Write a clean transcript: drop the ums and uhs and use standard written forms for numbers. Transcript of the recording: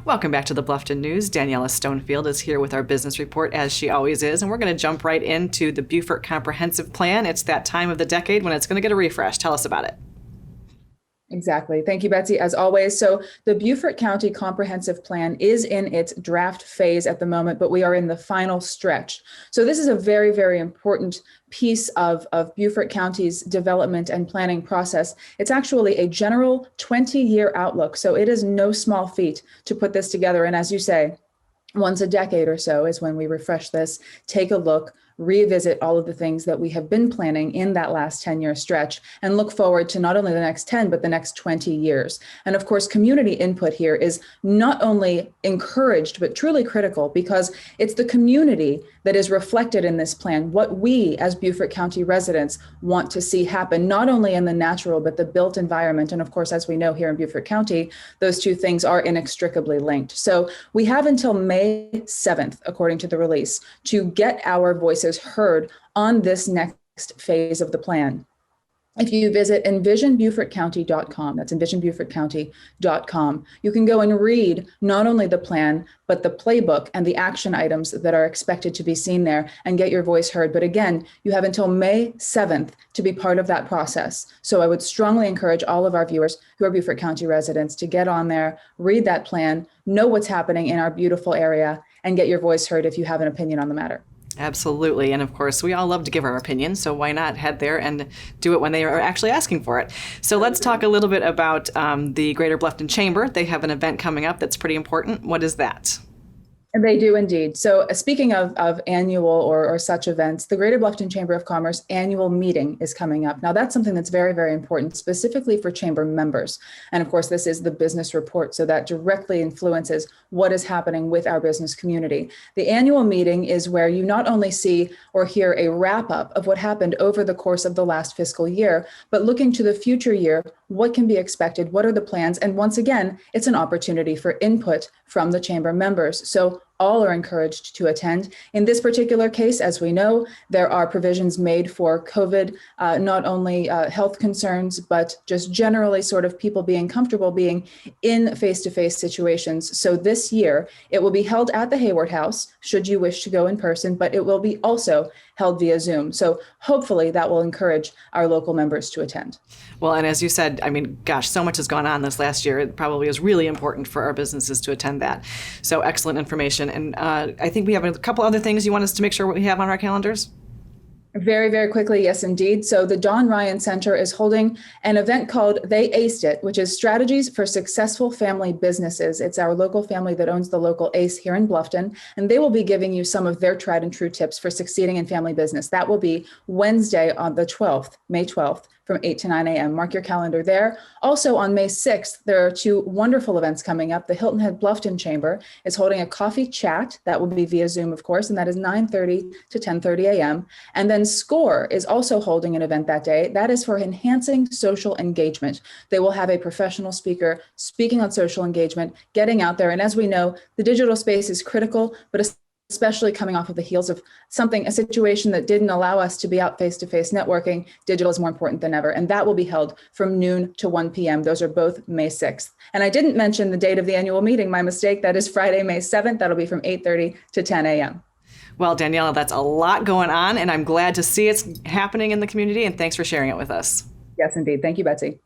Welcome back to the Bluffton News. Daniella Stonefield is here with our business report, as she always is, and we're going to jump right into the Beaufort Comprehensive Plan. It's that time of the decade when it's going to get a refresh. Tell us about it. Exactly. Thank you, Betsy, as always. So the Beaufort County Comprehensive Plan is in its draft phase at the moment, but we are in the final stretch. So this is a very, very important piece of Beaufort County's development and planning process. It's actually a general 20-year outlook. So it is no small feat to put this together. And as you say, once a decade or so is when we refresh this, take a look, revisit all of the things that we have been planning in that last 10-year stretch, and look forward to not only the next 10, but the next 20 years. And of course, community input here is not only encouraged, but truly critical, because it's the community that is reflected in this plan, what we as Beaufort County residents want to see happen, not only in the natural, but the built environment. And of course, as we know here in Beaufort County, those two things are inextricably linked. So we have until May 7th, according to the release, to get our voices heard on this next phase of the plan. If you visit envisionbeaufortcounty.com, that's envisionbeaufortcounty.com, you can go and read not only the plan, but the playbook and the action items that are expected to be seen there and get your voice heard. But again, you have until May 7th to be part of that process. So I would strongly encourage all of our viewers who are Beaufort County residents to get on there, read that plan, know what's happening in our beautiful area, and get your voice heard if you have an opinion on the matter. Absolutely. And of course, we all love to give our opinion, so why not head there and do it when they are actually asking for it? So let's talk a little bit about the Greater Bluffton Chamber. They have an event coming up that's pretty important. What is that? And they do indeed. So speaking of annual or such events, the Greater Bluffton Chamber of Commerce annual meeting is coming up. Now, that's something that's very, very important, specifically for chamber members. And of course, this is the business report, so that directly influences what is happening with our business community. The annual meeting is where you not only see or hear a wrap up of what happened over the course of the last fiscal year, but looking to the future year, what can be expected, what are the plans? And once again, it's an opportunity for input from the chamber members. So all are encouraged to attend. In this particular case, as we know, there are provisions made for COVID, not only health concerns, but just generally sort of people being comfortable being in face-to-face situations. So this year, it will be held at the Hayward House, should you wish to go in person, but it will be also held via Zoom. So hopefully that will encourage our local members to attend. Well, and as you said, I mean, gosh, so much has gone on this last year. It probably is really important for our businesses to attend that. So excellent information. And I think we have a couple other things you want us to make sure we have on our calendars. Very, very quickly, yes, indeed. So the Don Ryan Center is holding an event called They Aced It, which is Strategies for Successful Family Businesses. It's our local family that owns the local ACE here in Bluffton, and they will be giving you some of their tried and true tips for succeeding in family business. That will be Wednesday on the 12th, May 12th, from 8 to 9 a.m. Mark your calendar there. Also on May 6th, there are two wonderful events coming up. The Hilton Head Bluffton Chamber is holding a coffee chat. That will be via Zoom, of course, and that is 9:30 to 10:30 a.m. And then SCORE is also holding an event that day. That is for enhancing social engagement. They will have a professional speaker speaking on social engagement, getting out there. And as we know, the digital space is critical, but especially coming off of the heels of a situation that didn't allow us to be out face-to-face networking, digital is more important than ever. And that will be held from noon to 1 p.m. Those are both May 6th. And I didn't mention the date of the annual meeting, my mistake. That is Friday, May 7th. That'll be from 8:30 to 10 a.m. Well, Daniella, that's a lot going on, and I'm glad to see it's happening in the community, and thanks for sharing it with us. Yes, indeed. Thank you, Betsy.